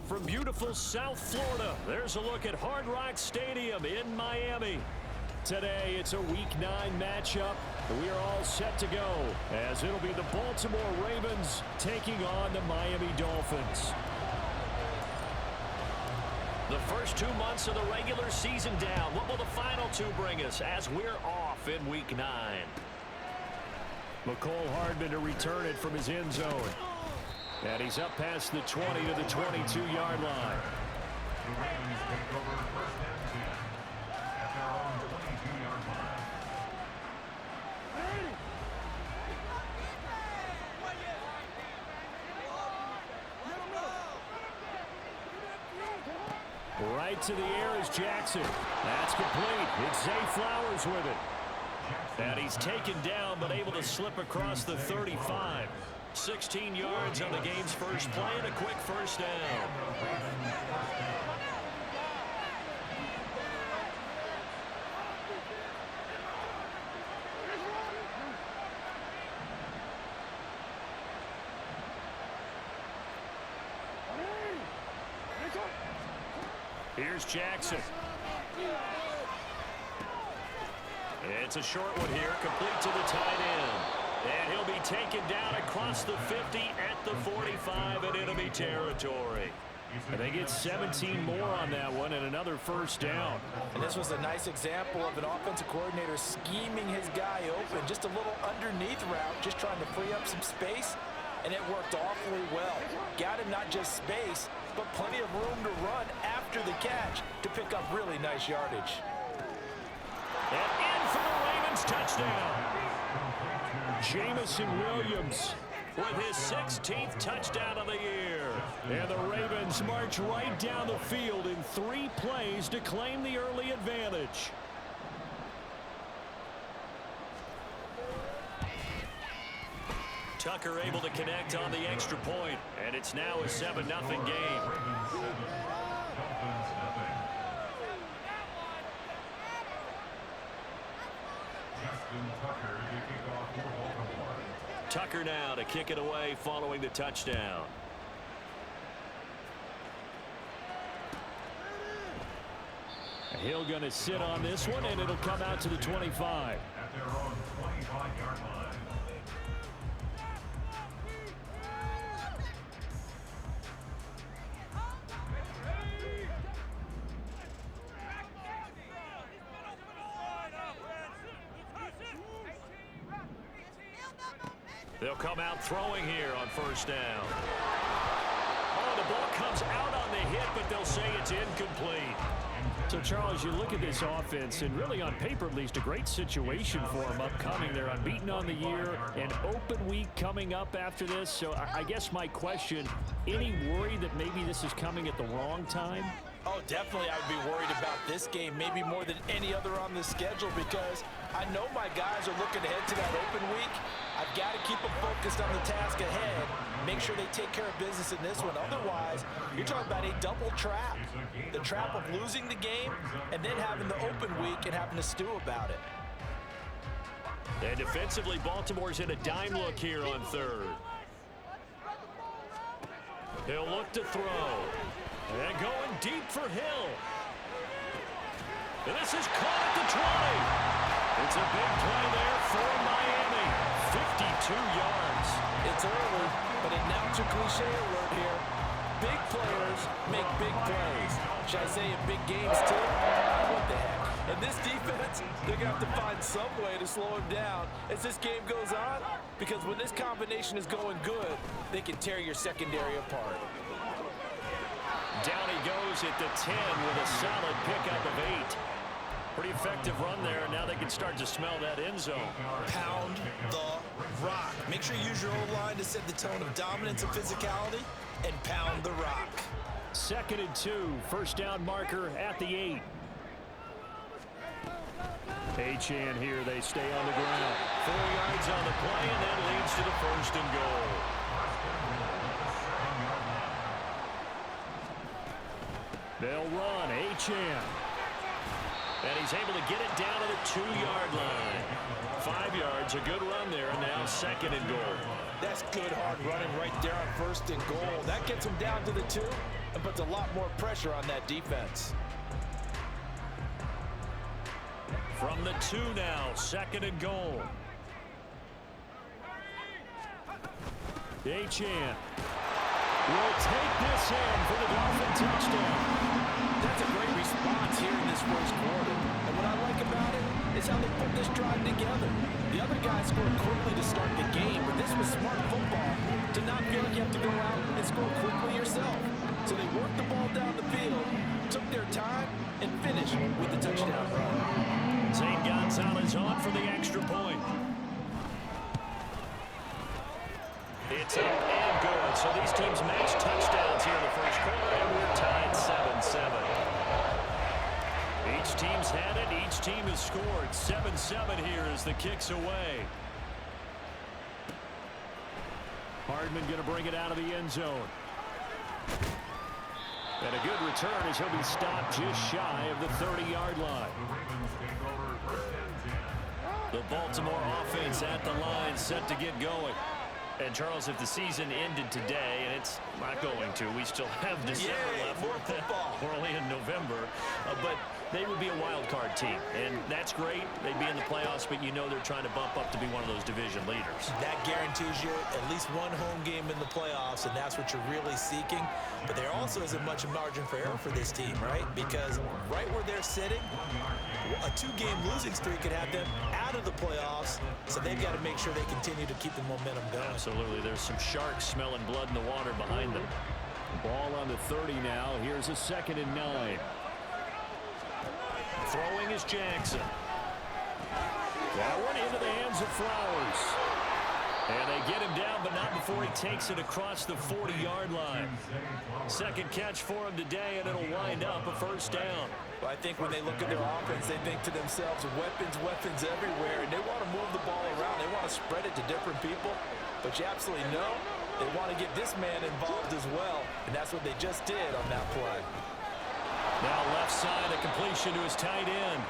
From beautiful South Florida, there's a look at Hard Rock Stadium in Miami. Today, it's a Week 9 matchup. We are all set to go, as it'll be the Baltimore Ravens taking on the Miami Dolphins. The first 2 months of the regular season down. What will the final 2 bring us as we're off in Week 9? McCole Hardman to return it from his end zone. And he's up past the 20 to the 22-yard line. The Ravens take over first and 10 at their own 22-yard line. Right to the air is Jackson. That's complete. It's Zay Flowers with it. And he's taken down but able to slip across the 35. 16 yards on the game's first play and a quick first down. Here's Jackson. It's a short one here, complete to the tight end. And he'll be taken down across the 50 at the 45 in enemy territory. And they get 17 more on that one and another first down. And this was a nice example of an offensive coordinator scheming his guy open. Just a little underneath route, just trying to free up some space. And it worked awfully well. Got him not just space, but plenty of room to run after the catch to pick up really nice yardage. And in for the Ravens touchdown. Jamison Williams with his 16th touchdown of the year. And the Ravens march right down the field in 3 plays to claim the early advantage. Tucker able to connect on the extra point, and it's now a 7-0 game. Tucker now to kick it away following the touchdown. Hill going to sit on this one, and it'll come out to the 25. At their own 25-yard line. They'll come out throwing here on first down. Oh, the ball comes out on the hit, but they'll say it's incomplete. So, Charles, you look at this offense, and really on paper at least, a great situation for them upcoming. They're unbeaten on the year, an open week coming up after this. So I guess my question, any worry that maybe this is coming at the wrong time? Oh, definitely I would be worried about this game, maybe more than any other on the schedule, because I know my guys are looking ahead to that open week. I've got to keep them focused on the task ahead, make sure they take care of business in this one. Otherwise, you're talking about a double trap. The trap of losing the game and then having the open week and having to stew about it. And defensively, Baltimore's in a dime look here on third. He'll look to throw. And going deep for Hill. And this is caught at the 20. It's a big play there for Miami. 52 yards. It's early, but it now to cliche alert here. Big players make big plays. Should I say in big games too? What the heck? And this defense, they're going to have to find some way to slow him down as this game goes on, because when this combination is going good, they can tear your secondary apart. Down he goes at the 10 with a solid pickup of 8. Pretty effective run there, and now they can start to smell that end zone. Pound the rock. Make sure you use your O-line to set the tone of dominance and physicality, and pound the rock. 2nd and 2, first down marker at the 8. Achane here, they stay on the ground. 4 yards on the play, and that leads to the 1st and goal. They'll run, Achane. And he's able to get it down to the 2-yard line. 5 yards, a good run there, and now 2nd and goal. That's good hard running right there on 1st and goal. That gets him down to the 2 and puts a lot more pressure on that defense. From the 2 now, 2nd and goal. Achane will take this in for the Dolphin touchdown. That's a great response here in this first quarter. And what I like about it is how they put this drive together. The other guys scored quickly to start the game, but this was smart football to not feel like you have to go out and score quickly yourself. So they worked the ball down the field, took their time, and finished with the touchdown run. Zane Gonzalez on for the extra point. It's up and good. So these teams match touchdowns here in the first quarter, and we're tied 7-7. Each team's had it. Each team has scored. 7-7 here as the kick's away. Hardman going to bring it out of the end zone. And a good return as he'll be stopped just shy of the 30-yard line. The Baltimore offense at the line, set to get going. And, Charles, if the season ended today, and it's not going to, we still have December left. More football. We're only in November. But they would be a wild card team, and that's great. They'd be in the playoffs, but you know they're trying to bump up to be one of those division leaders. That guarantees you at least one home game in the playoffs, and that's what you're really seeking. But there also isn't much margin for error for this team, right? Because right where they're sitting, a 2-game losing streak could have them out of the playoffs, so they've got to make sure they continue to keep the momentum going. Absolutely. There's some sharks smelling blood in the water behind them. Ball on the 30 now. Here's a 2nd and 9. Throwing is Jackson. That one into the hands of Flowers. And they get him down, but not before he takes it across the 40-yard line. Second catch for him today, and it'll wind up a first down. Well, I think when they look at their offense, they think to themselves, weapons everywhere, and they want to move the ball around. They want to spread it to different people, but you absolutely know they want to get this man involved as well, and that's what they just did on that play. Now left side, a completion to his tight end.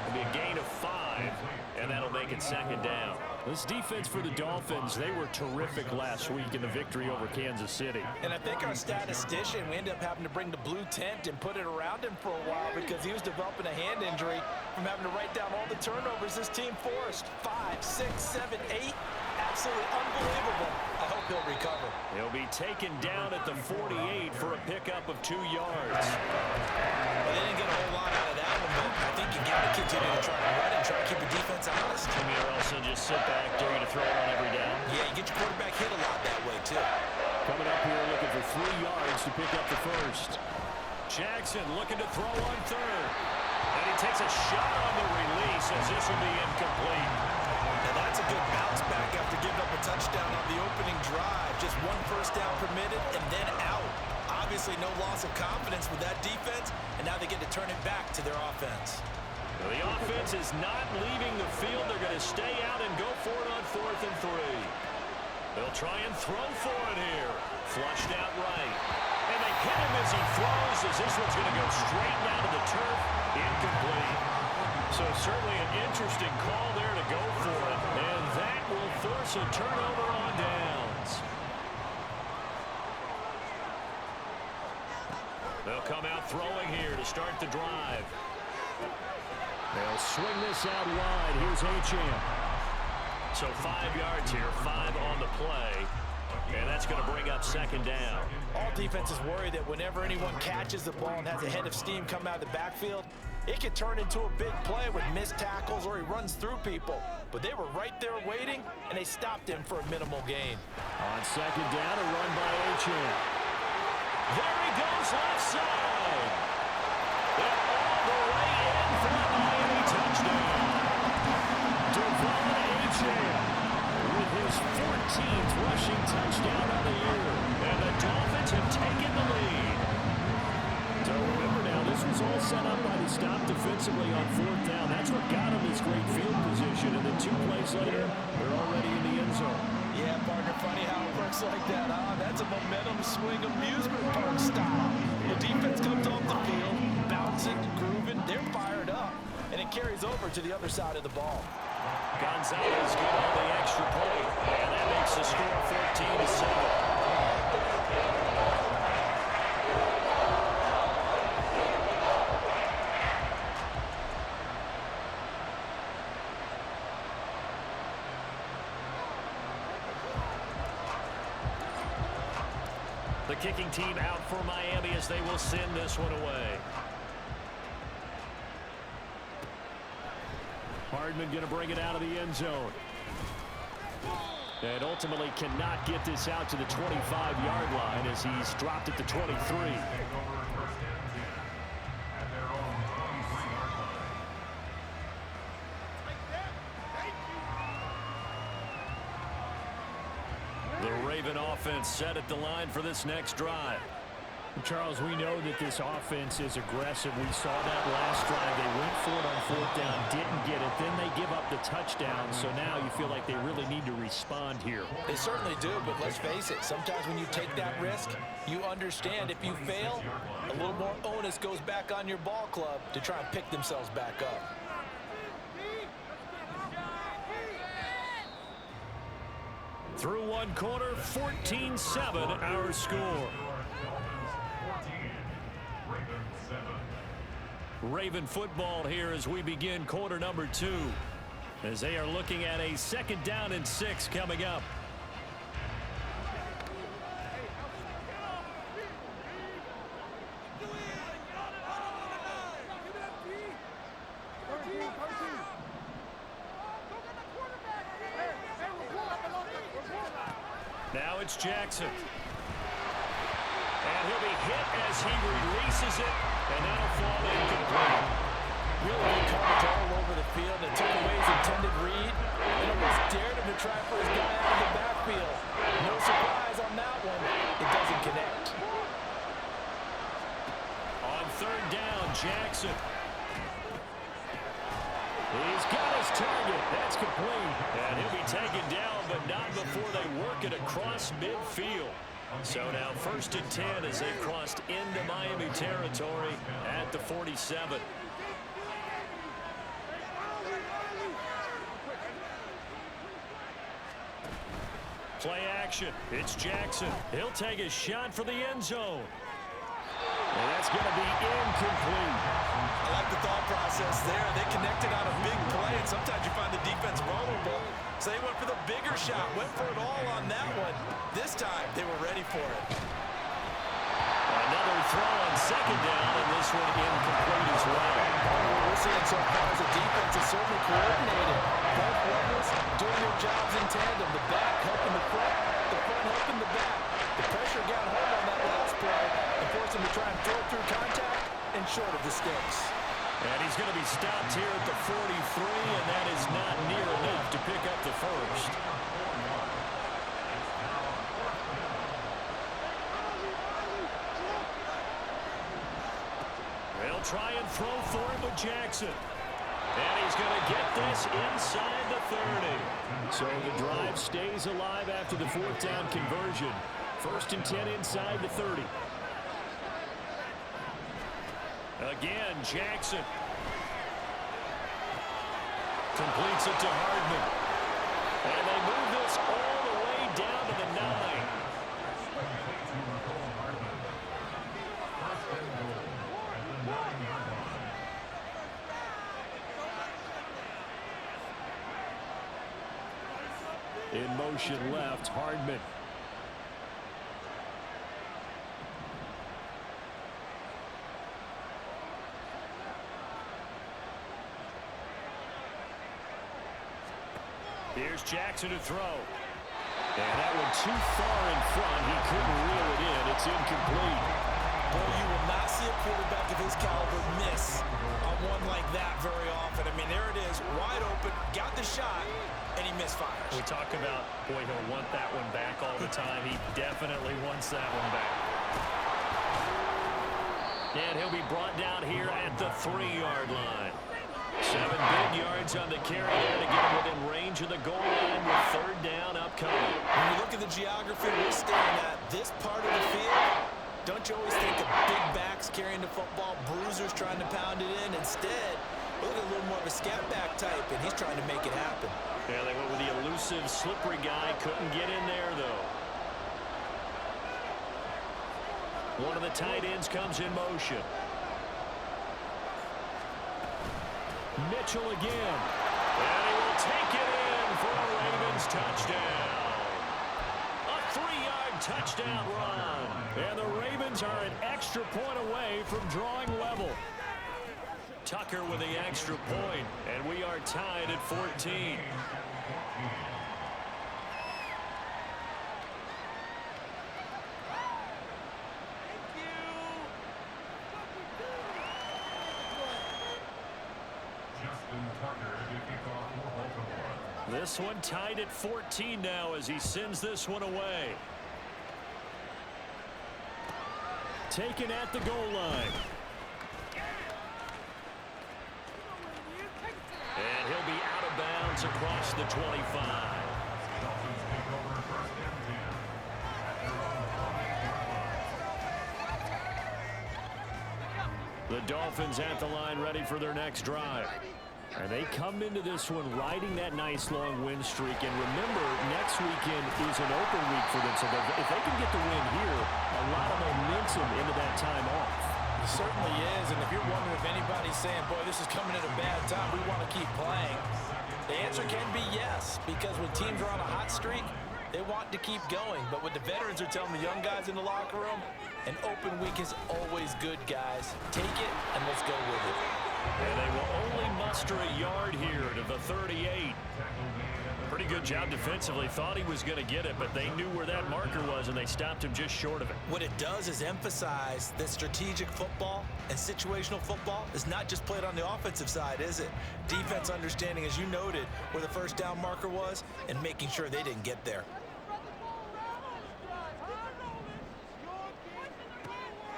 It'll be a gain of 5, and that'll make it 2nd down. This defense for the Dolphins, they were terrific last week in the victory over Kansas City. And I think our statistician, we ended up having to bring the blue tent and put it around him for a while because he was developing a hand injury from having to write down all the turnovers this team forced. 5, 6, 7, 8. Absolutely unbelievable. I hope he'll recover. He'll be taken down at the 48 for a pickup of 2 yards. Well, they didn't get a whole lot out of that one, but I think you got to continue to try to run and try to keep the defense honest. Jimmy, or else he'll just sit back, dare you to throw it on every down. Yeah, you get your quarterback hit a lot that way, too. Coming up here looking for 3 yards to pick up the first. Jackson looking to throw on 3rd. And he takes a shot on the release as this will be incomplete. Now that's a good bounce back after giving up a touchdown on the opening drive. Just 1 first down permitted and then out. Obviously no loss of confidence with that defense, and now they get to turn it back to their offense. Well, the offense is not leaving the field. They're going to stay out and go for it on 4th and 3. They'll try and throw for it here. Flushed out right. And they hit him as he throws, as this one's going to go straight down to the turf. Incomplete. So certainly an interesting call there to go for it. And that will force a turnover on downs. They'll come out throwing here to start the drive. They'll swing this out wide. Here's Achane. So 5 yards here, 5 on the play. And that's going to bring up 2nd down. All defenses worry that whenever anyone catches the ball and has a head of steam come out of the backfield, it could turn into a big play with missed tackles or he runs through people. But they were right there waiting, and they stopped him for a minimal gain. On 2nd down, a run by Achane. There he goes left side. And all the way in for the Miami touchdown. Devon Achane with his 14th rushing touchdown of the year. And the Dolphins have taken the lead. So remember now, this was all set up by the stop defensively on 4th down. That's what got him this great field position. And then 2 plays later, they're already in the end zone. Yeah, partner, funny how it works like that, huh? That's a momentum swing amusement park style. The defense comes off the field, bouncing, grooving, they're fired up. carries over to the other side of the ball. Gonzalez good on the extra point, and that makes the score 14-7. The kicking team out for Miami as they will send this one away. Hardman going to bring it out of the end zone. And ultimately cannot get this out to the 25-yard line as he's dropped at the 23. The Raven offense set at the line for this next drive. Charles, we know that this offense is aggressive. We saw that last drive. They went for it on fourth down, didn't get it. Then they give up the touchdown. So now you feel like they really need to respond here. They certainly do, but let's face it. Sometimes when you take that risk, you understand if you fail, a little more onus goes back on your ball club to try and pick themselves back up. Through one quarter, 14-7 our score. Raven football here as we begin quarter number 2, as they are looking at a 2nd down and 6 coming up. Now it's Jackson. And he'll be hit as he releases it, and that'll fall incomplete. Really good coverage all over the field. It took away his intended read and almost dared him to try for his guy out of the backfield. No surprise on that one. It doesn't connect. On 3rd down, Jackson. He's got his target. That's complete. And he'll be taken down, but not before they work it across midfield. So now 1st and 10 as they've crossed into Miami territory at the 47. Play action. It's Jackson. He'll take a shot for the end zone. And that's going to be incomplete. I like the thought process there. They connected on a big play, and sometimes you find the defense vulnerable. So they went for the bigger shot, went for it all on that one. This time, they were ready for it. Another throw on 2nd down, and this one incomplete as well. What we're seeing so far is the defense is certainly coordinated. Both levels doing their jobs in tandem. The back helping the front helping the back. The pressure got home on that last play and forced him to try and throw through contact and short of the sticks. And he's going to be stopped here at the 43, and that is not near enough to pick up the first. They'll try and throw for him with Jackson. And he's going to get this inside the 30. So the drive stays alive after the 4th down conversion. 1st and 10 inside the 30. Again, Jackson. Completes it to Hardman. And they move this all the way down to the 9. In motion left, Hardman. Here's Jackson to throw. And that one too far in front. He couldn't reel it in. It's incomplete. Boy, you will not see a quarterback of his caliber miss on one like that very often. I mean, there it is, wide open, got the shot, and he misfires. We talk about, boy, he'll want that one back all the time. He definitely wants that one back. And he'll be brought down here at the 3-yard line. 7 big yards on the carry there to get him within range of the goal line with 3rd down upcoming. When you look at the geography we're standing at, this part of the field, don't you always think of big backs carrying the football, bruisers trying to pound it in? Instead, Look at a little more of a scat back type, and he's trying to make it happen. Yeah, they went with the elusive, slippery guy. Couldn't get in there, though. One of the tight ends comes in motion. Mitchell again. And he will take it in for a Ravens touchdown. A 3-yard touchdown run. And the Ravens are an extra point away from drawing level. Tucker with the extra point, and we are tied at 14. This one tied at 14 now as he sends this one away. Taken at the goal line. And he'll be out of bounds across the 25. The Dolphins at the line ready for their next drive. And they come into this one riding that nice long win streak. And remember, next weekend is an open week for them. So if they can get the win here, a lot of momentum into that time off. It certainly is. And if you're wondering if anybody's saying, boy, this is coming at a bad time, we want to keep playing, the answer can be yes. Because when teams are on a hot streak, they want to keep going. But what the veterans are telling the young guys in the locker room, an open week is always good, guys. Take it and let's go with it. And they will only muster a yard here to the 38. Pretty good job defensively. Thought he was going to get it, but they knew where that marker was, and they stopped him just short of it. What it does is emphasize that strategic football and situational football is not just played on the offensive side, is it? Defense understanding, as you noted, where the first down marker was and making sure they didn't get there.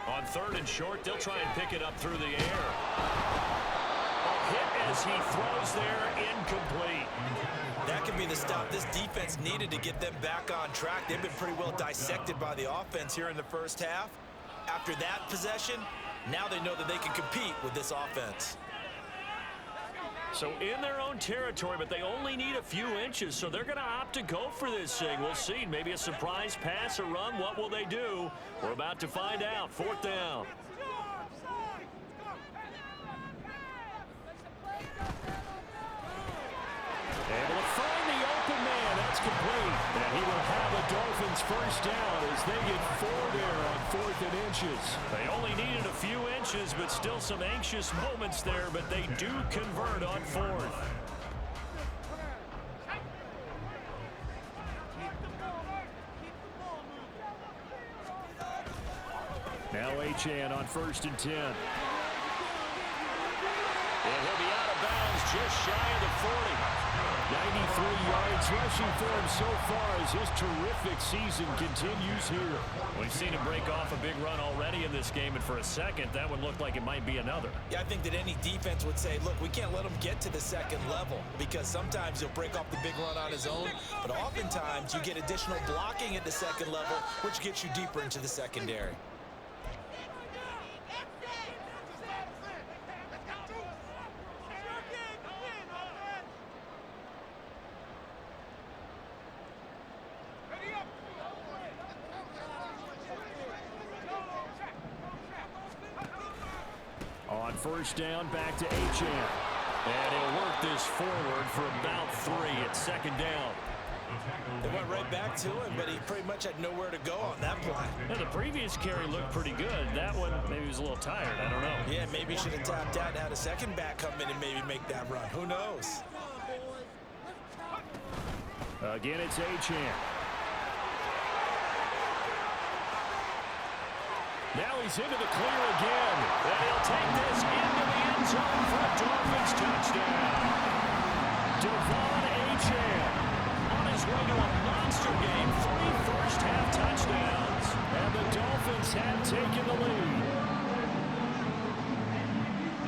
On 3rd and short, they'll try and pick it up through the air. A hit as he throws there, incomplete. That could be the stop this defense needed to get them back on track. They've been pretty well dissected by the offense here in the first half. After that possession, now they know that they can compete with this offense. So in their own territory, but they only need a few inches, so they're going to opt to go for this thing. We'll see. Maybe a surprise pass or run. What will they do? We're about to find out. 4th down. Able to find the open man. That's complete. And he will have a Dolphins first down as they get 4 there on 4th and inches. They only needed a few inches, but still some anxious moments there, but they do convert on 4th. Now Achane on 1st and 10. And he'll be out of bounds just shy of the 40. 93 yards rushing for him so far as his terrific season continues here. We've seen him break off a big run already in this game, and for a second, that one looked like it might be another. Yeah, I think that any defense would say, look, we can't let him get to the second level because sometimes he'll break off the big run on his own, but oftentimes you get additional blocking at the second level, which gets you deeper into the secondary. On 1st down, back to Achane. And he'll work this forward for about 3 at 2nd down. They went right back to him, but he pretty much had nowhere to go on that play. Now, the previous carry looked pretty good. That one, maybe he was a little tired. I don't know. Yeah, maybe he should have tapped out and had a second back come in and maybe make that run. Who knows? Again, it's Achane. Now he's into the clear again. And he'll take this into the end zone for a Dolphins touchdown. Devon Achane on his way to a monster game. 3 first-half touchdowns. And the Dolphins have taken the lead.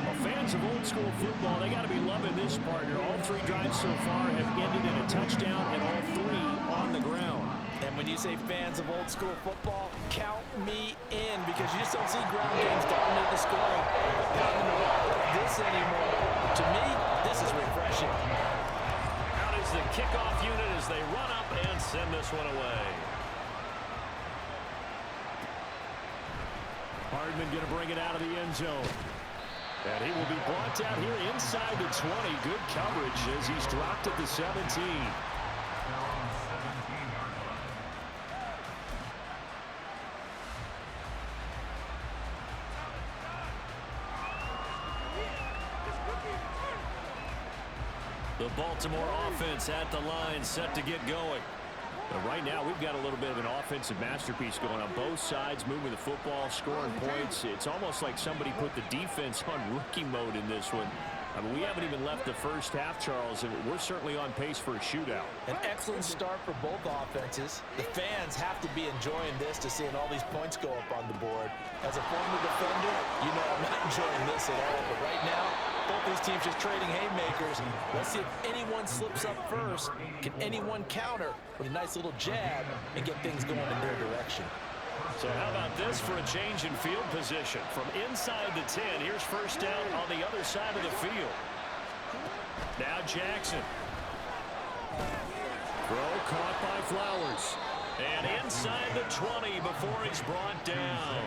Well, fans of old-school football, they got to be loving this partner. All 3 drives so far have ended in a touchdown, and all 3 on the ground. And when you say fans of old school football, count me in, because you just don't see ground games dominate the scoring. Not in the rock like this anymore. To me, this is refreshing. Out is the kickoff unit as they run up and send this one away. Hardman going to bring it out of the end zone. And he will be brought down here inside the 20. Good coverage as he's dropped at the 17. The Baltimore offense at the line, set to get going. But right now, we've got a little bit of an offensive masterpiece going on both sides, moving the football, scoring points. It's almost like somebody put the defense on rookie mode in this one. I mean, we haven't even left the first half, Charles, and we're certainly on pace for a shootout. An excellent start for both offenses. The fans have to be enjoying this to seeing all these points go up on the board. As a former defender, you know I'm not enjoying this at all. But right now, both these teams just trading haymakers. Let's see if anyone slips up first. Can anyone counter with a nice little jab and get things going in their direction? So how about this for a change in field position? From inside the 10, here's first down on the other side of the field. Now Jackson. Throw caught by Flowers. And inside the 20 before he's brought down.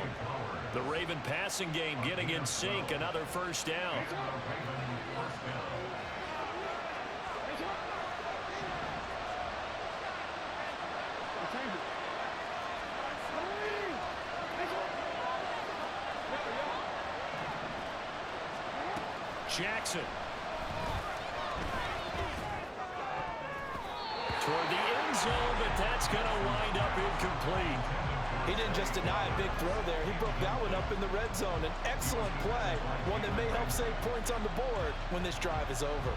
The Raven passing game getting in sync. Another first down. Jackson. Toward the end zone, but that's going to wind up incomplete. He didn't just deny a big throw there. He broke that one up in the red zone. An excellent play, one that may help save points on the board when this drive is over.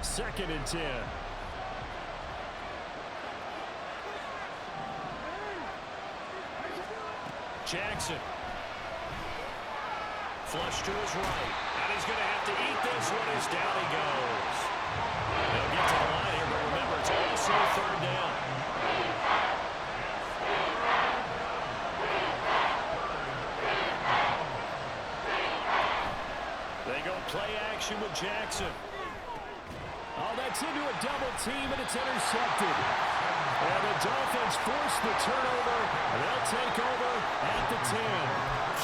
Second and 10. Jackson. Flush to his right. And he's going to have to eat this one as down he goes. They'll get to the line here, but remember, it's also third down. They go play action with Jackson. Oh, that's into a double team, and it's intercepted. And the Dolphins force the turnover. They'll take over at the 10.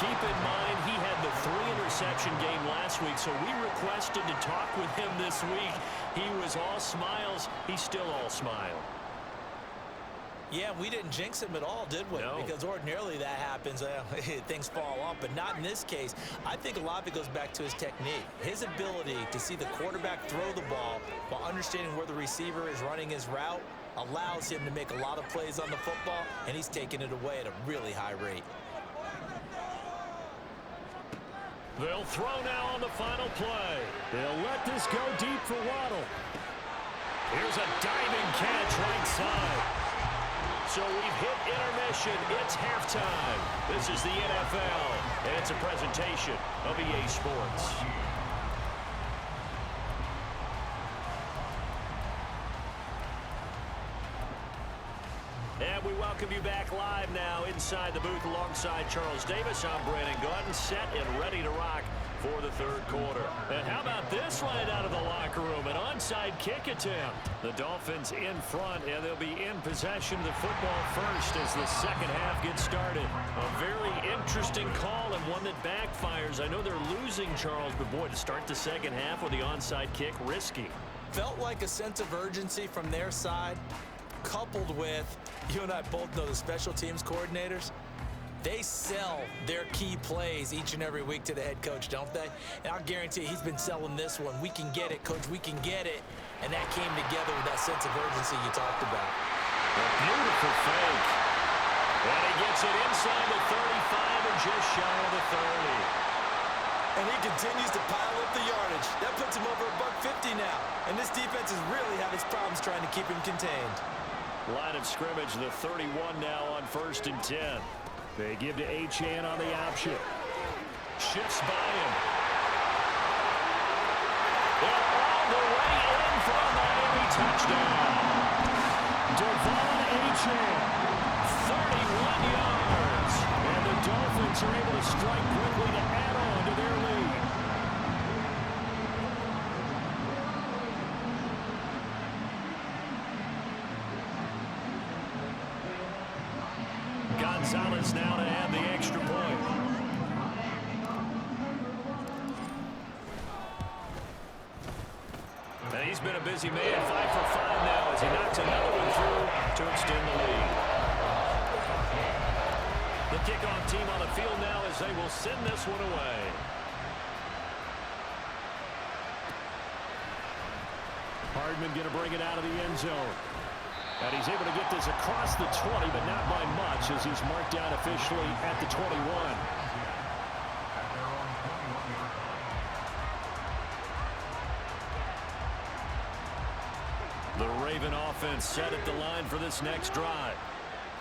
Keep in mind, he had the 3-interception game last week, so we requested to talk with him this week. He was all smiles. He's still all smile. Yeah, we didn't jinx him at all, did we? No. Because ordinarily that happens. Things fall off, but not in this case. I think a lot of it goes back to his technique. His ability to see the quarterback throw the ball while understanding where the receiver is running his route allows him to make a lot of plays on the football, and he's taking it away at a really high rate. They'll throw now on the final play. They'll let this go deep for Waddle. Here's a diving catch right side. So we've hit intermission. It's halftime. This is the NFL, and it's a presentation of EA Sports. And we welcome you back live now inside the booth alongside Charles Davis. I'm Brandon Gunn, set and ready to rock for the third quarter. And how about this right out of the locker room? An onside kick attempt. The Dolphins in front, and they'll be in possession of the football first as the second half gets started. A very interesting call and one that backfires. I know they're losing, Charles, but boy, to start the second half with the onside kick, risky. Felt like a sense of urgency from their side, coupled with, you and I both know the special teams coordinators, they sell their key plays each and every week to the head coach, don't they? And I'll guarantee he's been selling this one. We can get it, coach, we can get it. And that came together with that sense of urgency you talked about. A beautiful fake. And he gets it inside the 35 and just shy of the 30. And he continues to pile up the yardage. That puts him over $150 now. And this defense has really had its problems trying to keep him contained. Line of scrimmage, the 31 now on 1st and 10. They give to Achane on the option. Shifts by him. And all the way in for a Miami touchdown. Devon Achane Achane. 31 yards. And the Dolphins are able to strike quickly to add on to their lead. Gonzalez now to add the extra point. And he's been a busy man, 5 for 5 now as he knocks another one through to extend the lead. The kickoff team on the field now as they will send this one away. Hardman going to bring it out of the end zone. And he's able to get this across the 20, but not by much as he's marked down officially at the 21. The Raven offense set at the line for this next drive.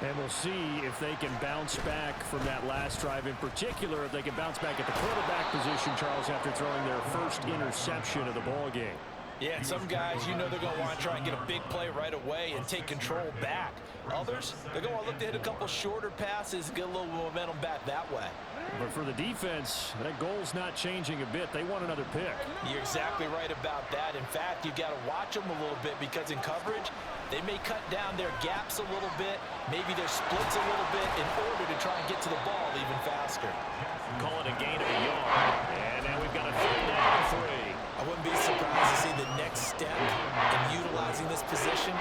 And we'll see if they can bounce back from that last drive. In particular, if they can bounce back at the quarterback position, Charles, after throwing their first interception of the ball game. Yeah, and some guys, you know they're going to want to try and get a big play right away and take control back. Others, they're going to look to hit a couple shorter passes, get a little momentum back that way. But for the defense, that goal's not changing a bit. They want another pick. You're exactly right about that. In fact, you've got to watch them a little bit because in coverage, they may cut down their gaps a little bit, maybe their splits a little bit in order to try and get to the ball even faster. Call it a gain of a yard. And now we've got a 3rd down and 3. I wouldn't be surprised to see the next step in utilizing this position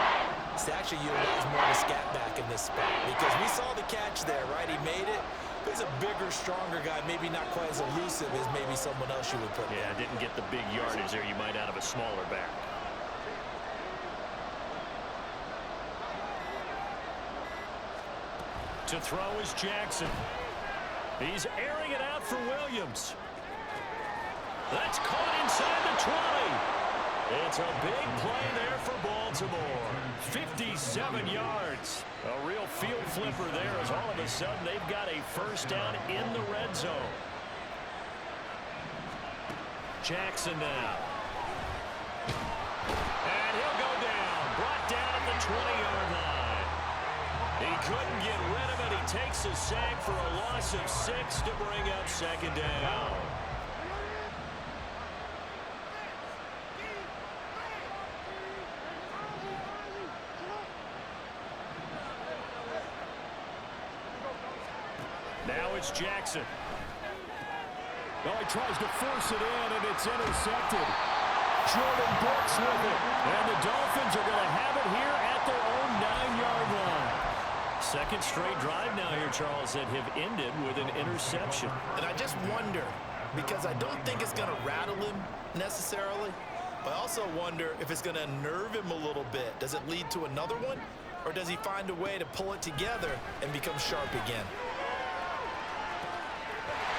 is to actually utilize more of a scat back in this spot. Because we saw the catch there, right? He made it. He's a bigger, stronger guy, maybe not quite as elusive as maybe someone else you would put. Yeah, didn't get the big yardage there you might out of a smaller back. To throw is Jackson. He's airing it out for Williams. That's caught inside the 20. It's a big play there for Baltimore. 57 yards. A real field flipper there as all of a sudden they've got a first down in the red zone. Jackson now. And he'll go down. Brought down at the 20-yard line. He couldn't get rid of it. He takes a sack for a loss of 6 to bring up 2nd down. Now it's Jackson. Oh, he tries to force it in, and it's intercepted. Jordan Brooks with it. And the Dolphins are going to have it here at their own 9-yard line. 2nd straight drive now here, Charles, that have ended with an interception. And I just wonder, because I don't think it's going to rattle him necessarily, but I also wonder if it's going to unnerve him a little bit. Does it lead to another one, or does he find a way to pull it together and become sharp again?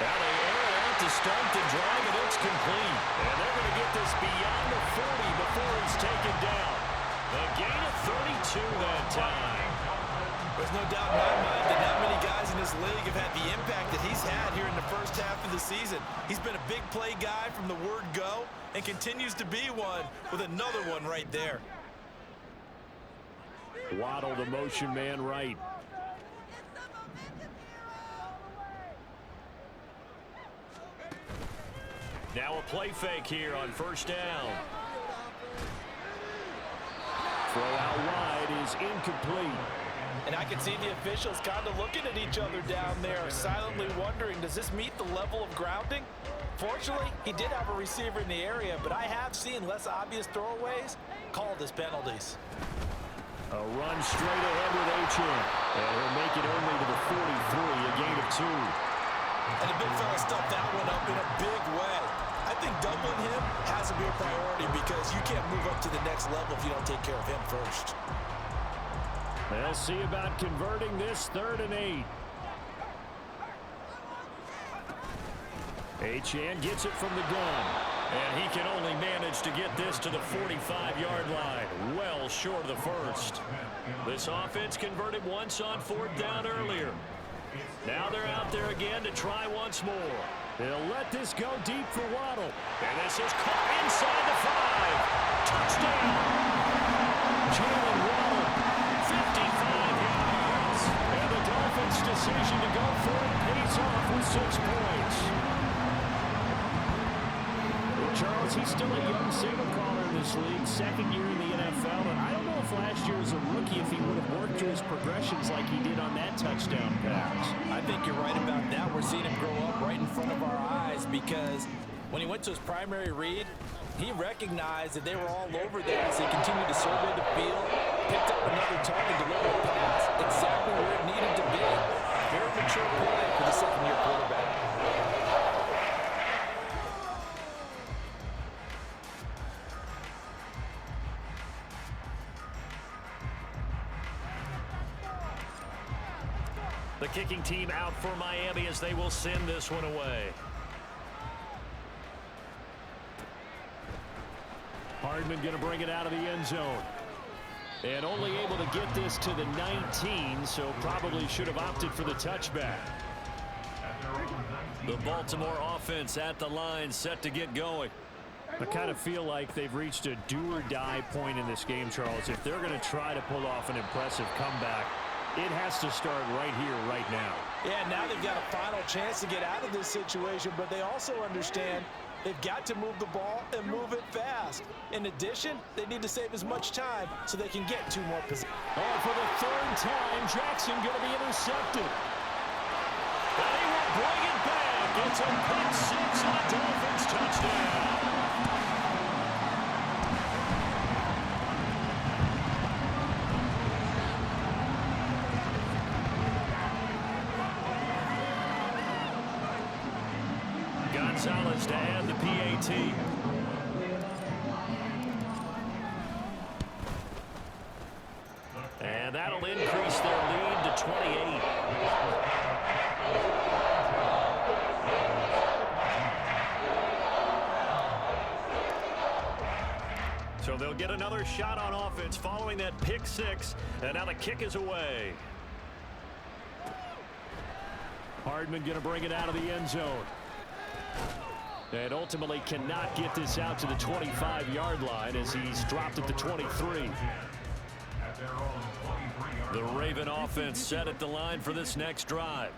Now they air it out to start the drive, and it's complete. And they're going to get this beyond the 40 before it's taken down. A gain of 32 that time. There's no doubt in my mind that not many guys in this league have had the impact that he's had here in the first half of the season. He's been a big play guy from the word go and continues to be one with another one right there. Waddle, the motion man, right. Now a play fake here on 1st down. Throw out wide is incomplete. And I can see the officials kind of looking at each other down there, silently wondering, does this meet the level of grounding? Fortunately, he did have a receiver in the area, but I have seen less obvious throwaways called as penalties. A run straight ahead with Achane. And he'll make it only to the 43, a gain of 2. And the big fella stuffed that one up in a big way. I think doubling him has to be a priority because you can't move up to the next level if you don't take care of him first. They'll see about converting this 3rd and 8. Achane gets it from the gun. And he can only manage to get this to the 45-yard line. Well short of the first. This offense converted once on 4th down earlier. Now they're out there again to try once more. They'll let this go deep for Waddle. And this is caught inside the 5. Touchdown! Jalen Waddle, 55 decision to go for it pays off with 6 points. Well, Charles, he's still a young signal caller in this league, second year in the NFL, and I don't know if last year as a rookie if he would have worked through his progressions like he did on that touchdown pass. I think you're right about that. We're seeing him grow up right in front of our eyes because when he went to his primary read, he recognized that they were all over there as he continued to survey the field, picked up another target, delivered a pass exactly where it needed to be. Very mature play for the second-year quarterback. The kicking team out for Miami as they will send this one away. Hardman going to bring it out of the end zone. And only able to get this to the 19, so probably should have opted for the touchback. The Baltimore offense at the line, set to get going. I kind of feel like they've reached a do-or-die point in this game, Charles. If they're going to try to pull off an impressive comeback, it has to start right here, right now. Yeah, now they've got a final chance to get out of this situation, but they also understand they've got to move the ball and move it fast. In addition, they need to save as much time so they can get 2 more possessions. Oh, for the 3rd time, Jackson going to be intercepted. And he will bring it back. It's a pick 6 and a Dolphins touchdown. Gonzalez to add the PAT. And that'll increase their lead to 28. So they'll get another shot on offense following that pick 6. And now the kick is away. Hardman going to bring it out of the end zone. And ultimately cannot get this out to the 25-yard line as he's dropped at the 23. The Raven offense set at the line for this next drive.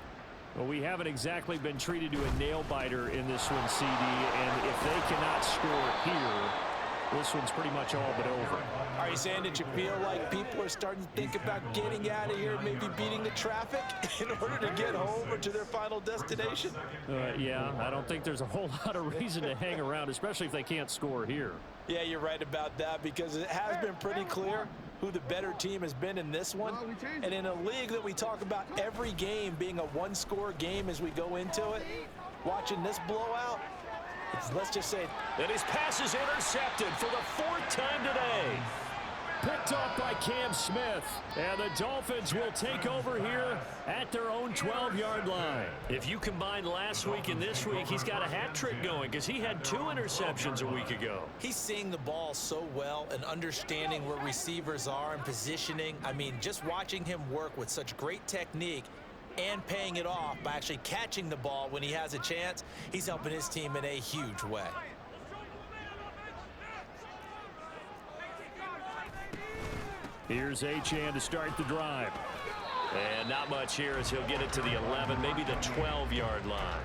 Well, we haven't exactly been treated to a nail-biter in this one, CD, and if they cannot score here, this one's pretty much all but over. Are you saying that you feel like people are starting to think about getting out of here, maybe beating the traffic in order to get home or to their final destination? Yeah, I don't think there's a whole lot of reason to hang around, especially if they can't score here. Yeah, you're right about that because it has been pretty clear who the better team has been in this one. And in a league that we talk about every game being a one-score game as we go into it, watching this blowout, let's just say that his pass is intercepted for the 4th time today. Picked off by Cam Smith. And the Dolphins will take over here at their own 12-yard line. If you combine last week and this week, he's got a hat trick going because he had 2 interceptions a week ago. He's seeing the ball so well and understanding where receivers are and positioning. I mean, just watching him work with such great technique and paying it off by actually catching the ball when he has a chance, he's helping his team in a huge way. Here's Achane to start the drive. And not much here as he'll get it to the 11, maybe the 12-yard line.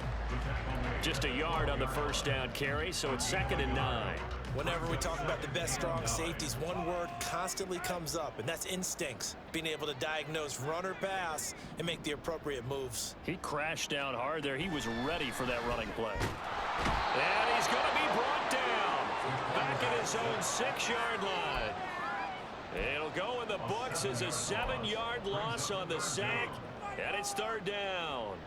Just a yard on the first down carry, so it's 2nd and 9. Whenever we talk about the best strong safeties, one word constantly comes up, and that's instincts. Being able to diagnose run or pass and make the appropriate moves. He crashed down hard there. He was ready for that running play. And he's going to be brought down back at his own 6-yard line. It'll go in the books as a 7-yard loss on the sack, and it's 3rd down.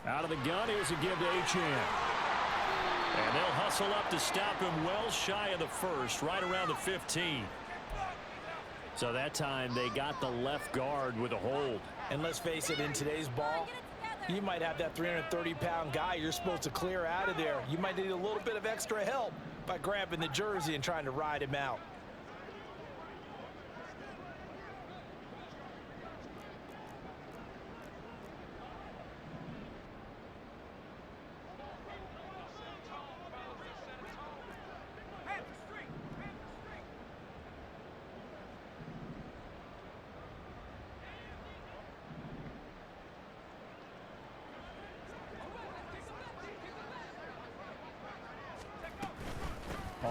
Out of the gun, here's a give to Achane. And they'll hustle up to stop him well shy of the 1st, right around the 15. So that time they got the left guard with a hold. And let's face it, in today's ball, you might have that 330-pound guy you're supposed to clear out of there. You might need a little bit of extra help by grabbing the jersey and trying to ride him out.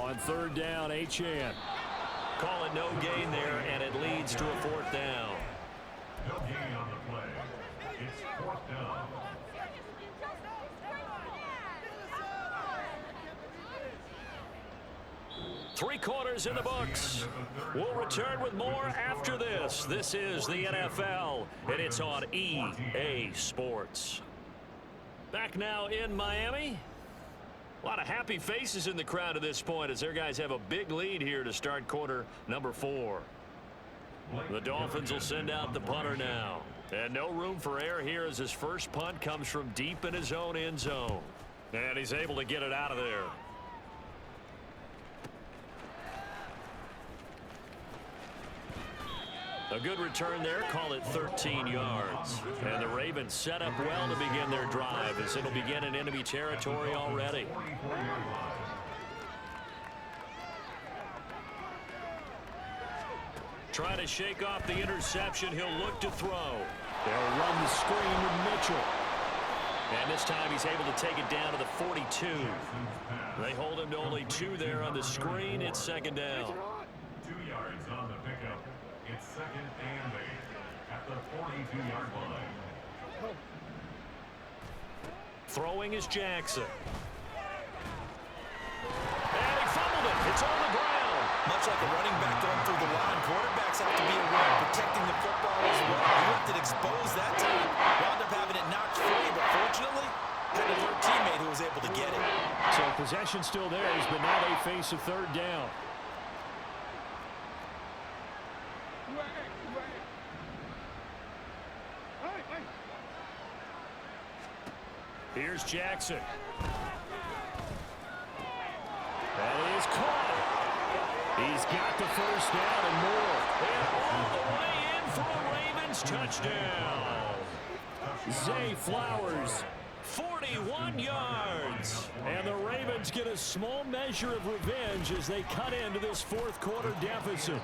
On third down, Achane. Call it no gain there, and it leads to a fourth down. No gain on the play. It's fourth down. Three quarters in the books. We'll return with more after this. This is the NFL, and it's on EA Sports. Back now in Miami. A lot of happy faces in the crowd at this point as their guys have a big lead here to start quarter number 4. The Dolphins will send out the punter now. And no room for error here as his first punt comes from deep in his own end zone. And he's able to get it out of there. A good return there, call it 13 yards. And the Ravens set up well to begin their drive as it'll begin in enemy territory already. Trying to shake off the interception, he'll look to throw. They'll run the screen with Mitchell. And this time he's able to take it down to the 42. They hold him to only 2 there on the screen. It's second down. 2 yards on the pickup. It's second and 8 at the 42-yard line. Throwing is Jackson. And he fumbled it. It's on the ground. Much like a running back going through the line, quarterbacks have to be aware of protecting the football as well. He left it exposed that time. Wound up having it knocked free, but fortunately, had a teammate who was able to get it. So possession still theirs, but now they face a third down. Here's Jackson. That is caught. He's got the first down and more. And all the way in for a Ravens touchdown. Zay Flowers. 41 yards. And the Ravens get a small measure of revenge as they cut into this fourth quarter deficit.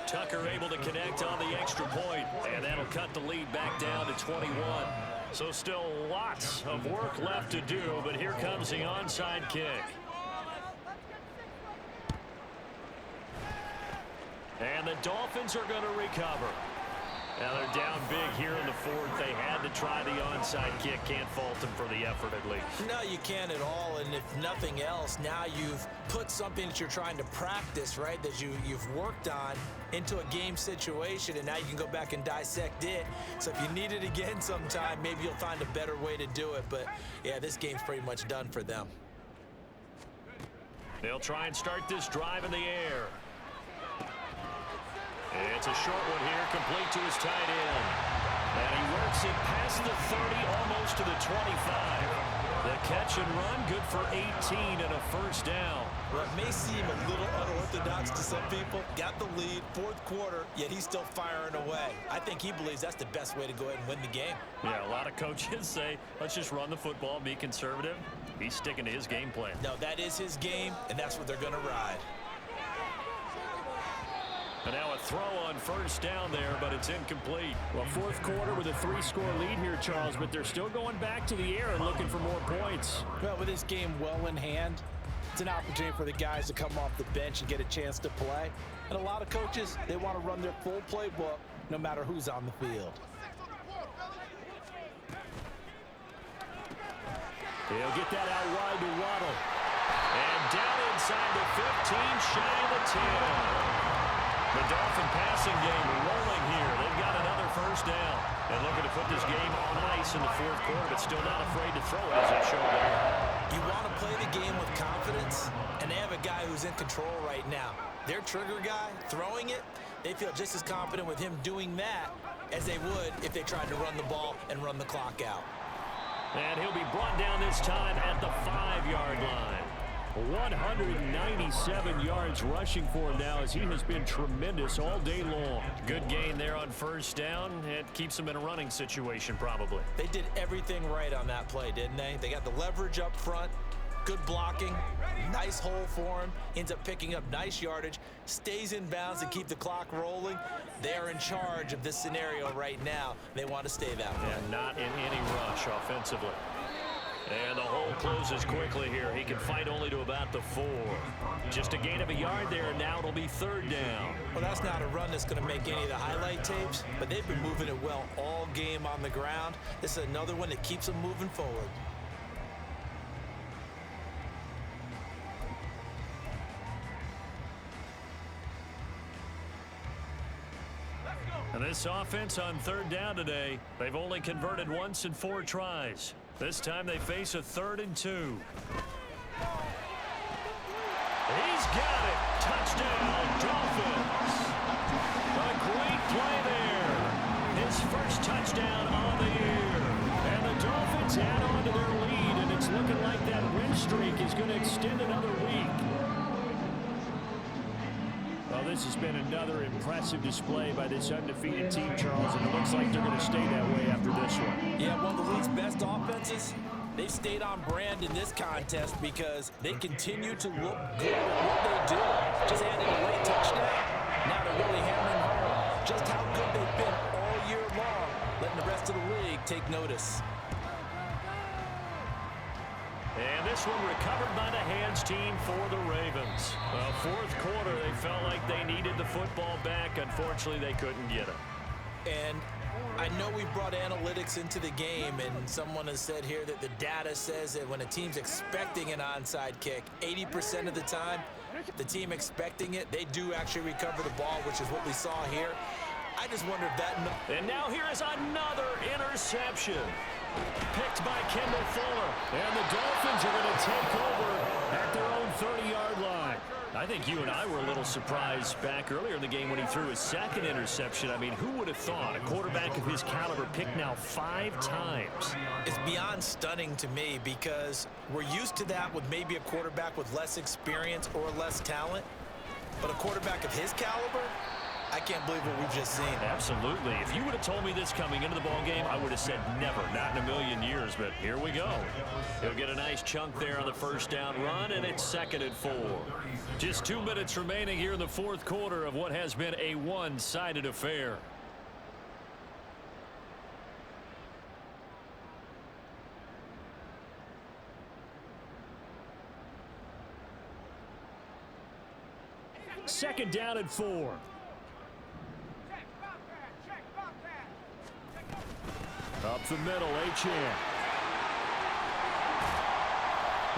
Tucker able to connect on the extra point, and that'll cut the lead back down to 21. So still lots of work left to do, but here comes the onside kick. And the Dolphins are going to recover. Now they're down big here in the fourth. They had to try the onside kick. Can't fault them for the effort at least. No, you can't at all. And if nothing else, now you've put something that you're trying to practice, right, that you've worked on into a game situation, and now you can go back and dissect it. So if you need it again sometime, maybe you'll find a better way to do it. But, yeah, this game's pretty much done for them. They'll try and start this drive in the air. It's a short one here, complete to his tight end. And he works it past the 30, almost to the 25. The catch and run, good for 18 and a first down. Well, it may seem a little unorthodox to some people. Got the lead, fourth quarter, yet he's still firing away. I think he believes that's the best way to go ahead and win the game. Yeah, a lot of coaches say, let's just run the football and be conservative. He's sticking to his game plan. No, that is his game, and that's what they're going to ride. And now a throw on first down there, but it's incomplete. Well, fourth quarter with a 3-score lead here, Charles, but they're still going back to the air and looking for more points. Well, with this game well in hand, it's an opportunity for the guys to come off the bench and get a chance to play. And a lot of coaches, they want to run their full playbook no matter who's on the field. He'll get that out wide to Waddle. And down inside the 15, shy of the 10. The Dolphin passing game rolling here. They've got another first down. And looking to put this game on ice in the fourth quarter, but still not afraid to throw it as they show there. You want to play the game with confidence, and they have a guy who's in control right now. Their trigger guy, throwing it, they feel just as confident with him doing that as they would if they tried to run the ball and run the clock out. And he'll be brought down this time at the 5-yard line. 197 yards rushing for him now as he has been tremendous all day long. Good gain there on first down. It keeps him in a running situation probably. They did everything right on that play, didn't they? They got the leverage up front, good blocking, nice hole for him, ends up picking up nice yardage, stays in bounds to keep the clock rolling. They're in charge of this scenario right now. They want to stay that way. And not in any rush offensively. And the hole closes quickly here. He can fight only to about the 4. Just a gain of a yard there. Now it'll be 3rd down. Well, that's not a run that's going to make any of the highlight tapes, but they've been moving it well all game on the ground. This is another one that keeps them moving forward. And this offense on 3rd down today, they've only converted once in 4 tries. This time they face a 3rd and 2. He's got it. Touchdown, Dolphins. A great play there. His first touchdown on the year. And the Dolphins add on to their lead, and it's looking like that win streak is going to extend another week. Well, this has been another impressive display by this undefeated team, Charles, and it looks like they're going to stay that way after this one. Yeah, one of the league's best offenses. They've stayed on brand in this contest because they continue to look good at what they do. Just added a late touchdown. Now they're really hammering home just how good they've been all year long, letting the rest of the league take notice. And this one recovered by the hands team for the Ravens. Well, 4th quarter, they felt like they needed the football back. Unfortunately, they couldn't get it. And I know we brought analytics into the game, and someone has said here that the data says that when a team's expecting an onside kick, 80% of the time, the team expecting it, they do actually recover the ball, which is what we saw here. I just wonder if that... And now here is another interception. Picked by Kendall Fuller. And the Dolphins are going to take over at their own 30-yard line. I think you and I were a little surprised back earlier in the game when he threw his 2nd interception. I mean, who would have thought a quarterback of his caliber picked now 5 times? It's beyond stunning to me because we're used to that with maybe a quarterback with less experience or less talent. But a quarterback of his caliber, I can't believe what we've just seen. Absolutely. If you would have told me this coming into the ball game, I would have said never, not in a million years, but here we go. He'll get a nice chunk there on the 1st down run, and it's 2nd and 4. Just 2 minutes remaining here in the 4th quarter of what has been a one-sided affair. Second down and 4. Up the middle, Achane.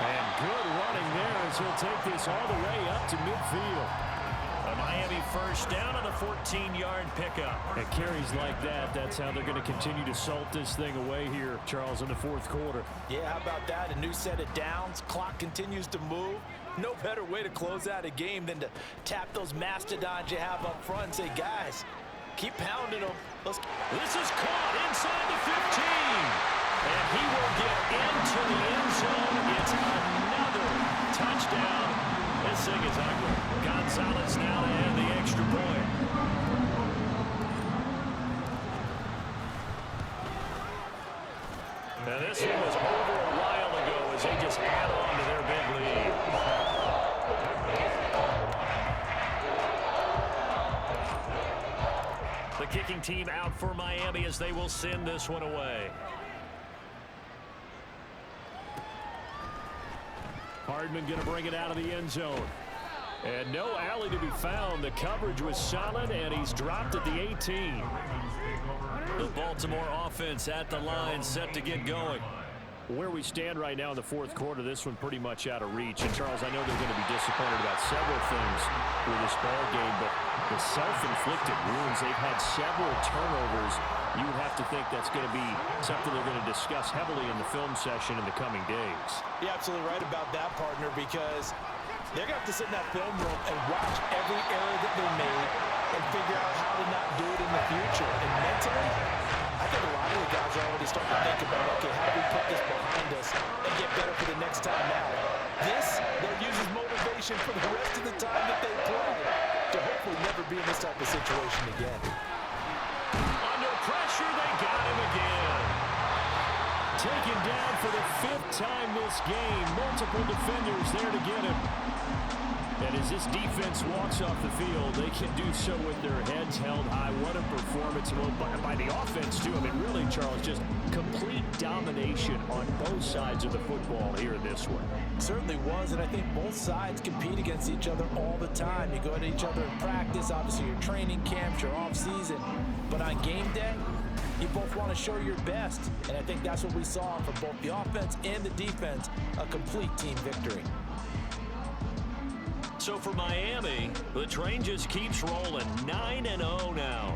And good running there as he'll take this all the way up to midfield. A Miami 1st down on a 14-yard pickup. And carries like that, that's how they're going to continue to salt this thing away here, Charles, in the 4th quarter. Yeah, how about that? A new set of downs. Clock continues to move. No better way to close out a game than to tap those mastodons you have up front and say, guys, keep pounding them. This is caught inside the 15. And he will get into the end zone. It's another touchdown. This thing is ugly. Gonzalez now to add the extra point. Now this one was over a while ago as they just add on to their big lead. The kicking team out for Miami as they will send this one away. Hardman going to bring it out of the end zone. And no alley to be found. The coverage was solid, and he's dropped at the 18. The Baltimore offense at the line, set to get going. Where we stand right now in the 4th quarter, this one pretty much out of reach. And, Charles, I know they're going to be disappointed about several things with this ball game, but the self-inflicted wounds, they've had several turnovers. You would have to think that's going to be something they're going to discuss heavily in the film session in the coming days. You're absolutely right about that, partner, because they're going to have to sit in that film room and watch every error that they made and figure out how to not do it in the future. And mentally, I think a lot of the guys are already starting to think about, okay, how do we put this behind us and get better for the next time out? This, they'll use as motivation for the rest of the time that they play to hopefully never be in this type of situation again. Under pressure, they got him again. Taken down for the 5th time this game. Multiple defenders there to get him. And as this defense walks off the field, they can do so with their heads held high. What a performance by the offense, too. I mean, really, Charles, just complete domination on both sides of the football here in this one. Certainly was, and I think both sides compete against each other all the time. You go at each other in practice, obviously your training camps, your off-season. But on game day, you both want to show your best. And I think that's what we saw from both the offense and the defense, a complete team victory. So for Miami, the train just keeps rolling, 9-0 now.